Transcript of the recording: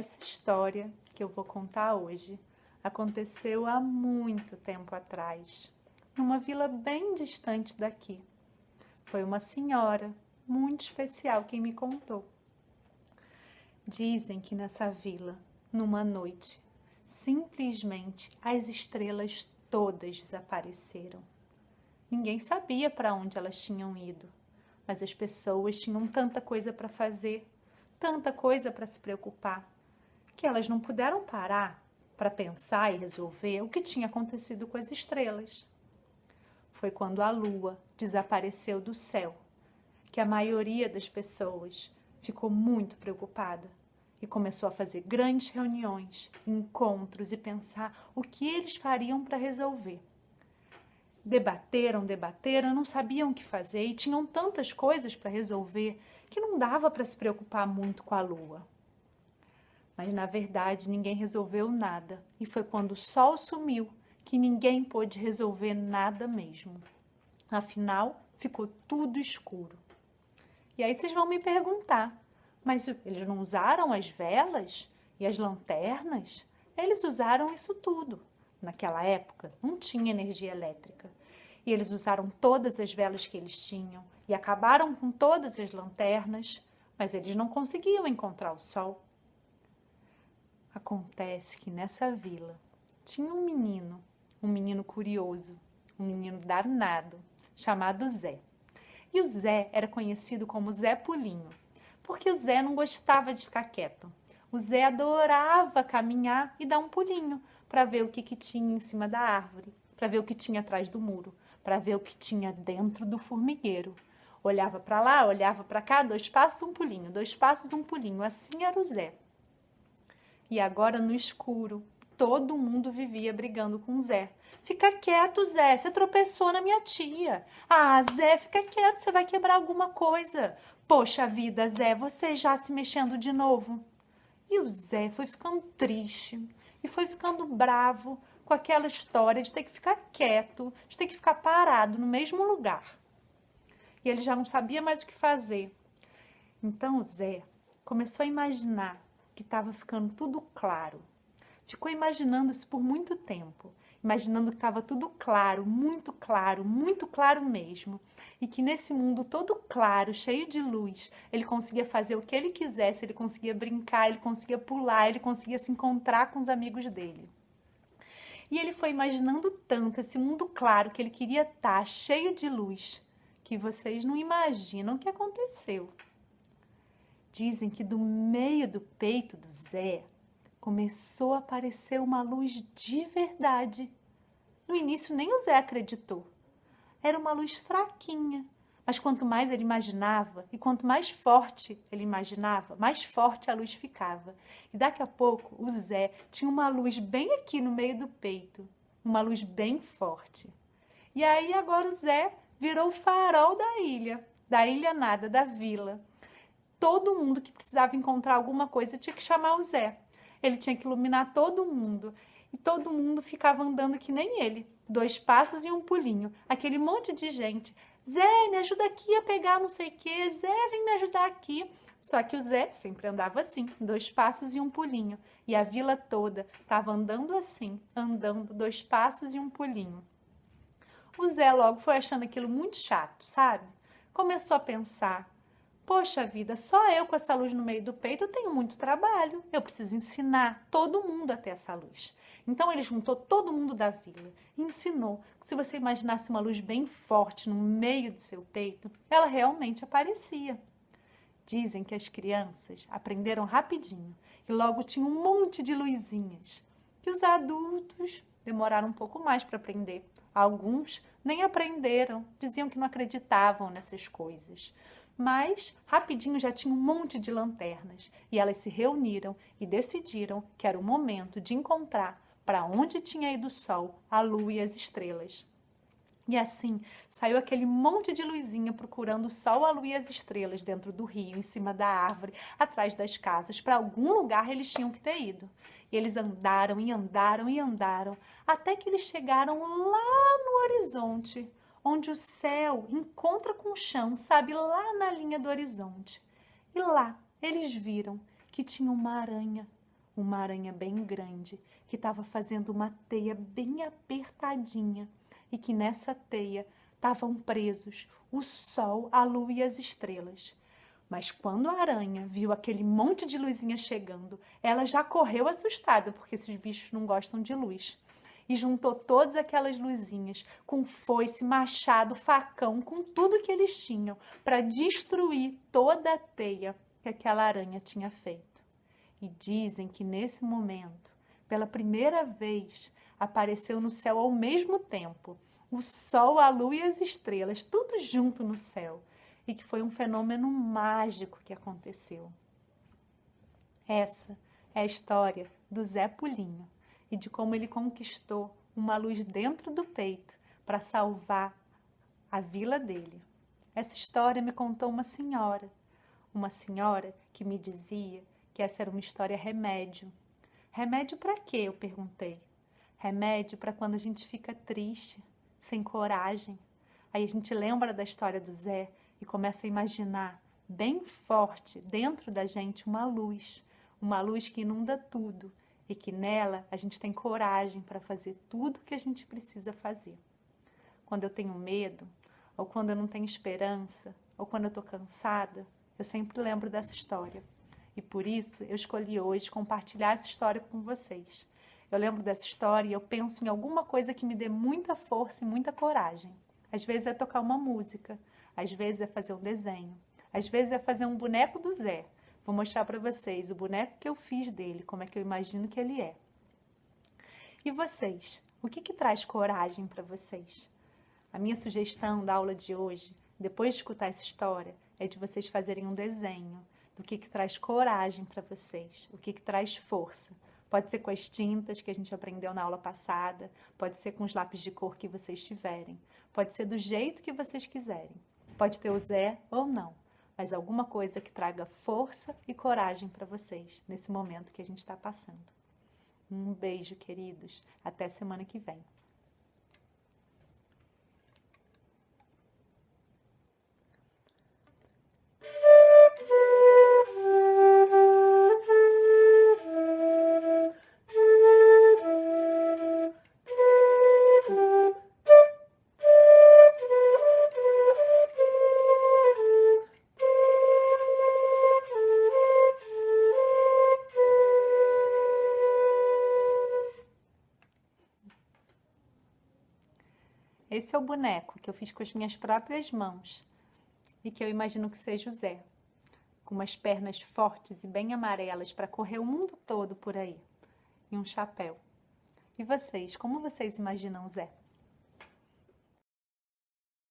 Essa história que eu vou contar hoje aconteceu há muito tempo atrás, numa vila bem distante daqui. Foi uma senhora muito especial quem me contou. Dizem que nessa vila, numa noite, simplesmente as estrelas todas desapareceram. Ninguém sabia para onde elas tinham ido, mas as pessoas tinham tanta coisa para fazer, tanta coisa para se preocupar, que elas não puderam parar para pensar e resolver o que tinha acontecido com as estrelas. Foi quando a lua desapareceu do céu que a maioria das pessoas ficou muito preocupada e começou a fazer grandes reuniões, encontros e pensar o que eles fariam para resolver. Debateram, não sabiam o que fazer e tinham tantas coisas para resolver que não dava para se preocupar muito com a lua. Mas, na verdade, ninguém resolveu nada. E foi quando o sol sumiu que ninguém pôde resolver nada mesmo. Afinal, ficou tudo escuro. E aí vocês vão me perguntar, mas eles não usaram as velas e as lanternas? Eles usaram isso tudo. Naquela época, não tinha energia elétrica. E eles usaram todas as velas que eles tinham e acabaram com todas as lanternas, mas eles não conseguiam encontrar o sol. Acontece que nessa vila tinha um menino curioso, um menino danado, chamado Zé. E o Zé era conhecido como Zé Pulinho, porque o Zé não gostava de ficar quieto. O Zé adorava caminhar e dar um pulinho para ver o que tinha em cima da árvore, para ver o que tinha atrás do muro, para ver o que tinha dentro do formigueiro. Olhava para lá, olhava para cá, 2 passos, um pulinho, 2 passos, um pulinho. Assim era o Zé. E agora, no escuro, todo mundo vivia brigando com o Zé. Fica quieto, Zé, você tropeçou na minha tia. Ah, Zé, fica quieto, você vai quebrar alguma coisa. Poxa vida, Zé, você já se mexendo de novo. E o Zé foi ficando triste e foi ficando bravo com aquela história de ter que ficar quieto, de ter que ficar parado no mesmo lugar. E ele já não sabia mais o que fazer. Então o Zé começou a imaginar que estava ficando tudo claro. Ficou imaginando isso por muito tempo, imaginando que estava tudo claro, muito claro mesmo. E que nesse mundo todo claro, cheio de luz, ele conseguia fazer o que ele quisesse, ele conseguia brincar, ele conseguia pular, ele conseguia se encontrar com os amigos dele. E ele foi imaginando tanto esse mundo claro que ele queria estar, cheio de luz, que vocês não imaginam o que aconteceu. Dizem que do meio do peito do Zé começou a aparecer uma luz de verdade. No início nem o Zé acreditou. Era uma luz fraquinha, mas quanto mais ele imaginava e quanto mais forte ele imaginava, mais forte a luz ficava. E daqui a pouco o Zé tinha uma luz bem aqui no meio do peito, uma luz bem forte. E aí agora o Zé virou o farol da ilha nada, da vila. Todo mundo que precisava encontrar alguma coisa tinha que chamar o Zé. Ele tinha que iluminar todo mundo. E todo mundo ficava andando que nem ele. 2 passos e um pulinho. Aquele monte de gente. Zé, me ajuda aqui a pegar não sei o quê. Zé, vem me ajudar aqui. Só que o Zé sempre andava assim, 2 passos e um pulinho. E a vila toda estava andando assim, andando 2 passos e um pulinho. O Zé logo foi achando aquilo muito chato, sabe? Começou a pensar: poxa vida, só eu com essa luz no meio do peito, eu tenho muito trabalho. Eu preciso ensinar todo mundo a ter essa luz. Então ele juntou todo mundo da vila e ensinou que se você imaginasse uma luz bem forte no meio do seu peito, ela realmente aparecia. Dizem que as crianças aprenderam rapidinho e logo tinham um monte de luzinhas, que os adultos demoraram um pouco mais para aprender. Alguns nem aprenderam, diziam que não acreditavam nessas coisas. Mas rapidinho já tinha um monte de lanternas e elas se reuniram e decidiram que era o momento de encontrar para onde tinha ido o sol, a lua e as estrelas. E assim saiu aquele monte de luzinha procurando o sol, a lua e as estrelas dentro do rio, em cima da árvore, atrás das casas. Para algum lugar eles tinham que ter ido. E eles andaram e andaram e andaram até que eles chegaram lá no horizonte, onde o céu encontra com o chão, sabe, lá na linha do horizonte. E lá eles viram que tinha uma aranha uma aranha bem grande, que estava fazendo uma teia bem apertadinha e que nessa teia estavam presos o sol, a lua e as estrelas. Mas quando a aranha viu aquele monte de luzinha chegando, ela já correu assustada, porque esses bichos não gostam de luz. E juntou todas aquelas luzinhas, com foice, machado, facão, com tudo que eles tinham, para destruir toda a teia que aquela aranha tinha feito. E dizem que nesse momento, pela primeira vez, apareceu no céu ao mesmo tempo o sol, a lua e as estrelas, tudo junto no céu. E que foi um fenômeno mágico que aconteceu. Essa é a história do Zé Pulinho e de como ele conquistou uma luz dentro do peito para salvar a vila dele. Essa história me contou uma senhora que me dizia que essa era uma história remédio. Remédio para quê? Eu perguntei. Remédio para quando a gente fica triste, sem coragem. Aí a gente lembra da história do Zé e começa a imaginar bem forte dentro da gente uma luz que inunda tudo e que nela a gente tem coragem para fazer tudo que a gente precisa fazer. Quando eu tenho medo, ou quando eu não tenho esperança, ou quando eu estou cansada, eu sempre lembro dessa história. E por isso eu escolhi hoje compartilhar essa história com vocês. Eu lembro dessa história e eu penso em alguma coisa que me dê muita força e muita coragem. Às vezes é tocar uma música, às vezes é fazer um desenho, às vezes é fazer um boneco do Zé. Vou mostrar para vocês o boneco que eu fiz dele, como é que eu imagino que ele é. E vocês? O que traz coragem para vocês? A minha sugestão da aula de hoje, depois de escutar essa história, é de vocês fazerem um desenho do que traz coragem para vocês, o que traz força. Pode ser com as tintas que a gente aprendeu na aula passada, pode ser com os lápis de cor que vocês tiverem, pode ser do jeito que vocês quiserem. Pode ter o Zé ou não, mas alguma coisa que traga força e coragem para vocês nesse momento que a gente está passando. Um beijo, queridos. Até semana que vem. Esse é o boneco que eu fiz com as minhas próprias mãos e que eu imagino que seja o Zé, com umas pernas fortes e bem amarelas para correr o mundo todo por aí, e um chapéu. E vocês, como vocês imaginam o Zé?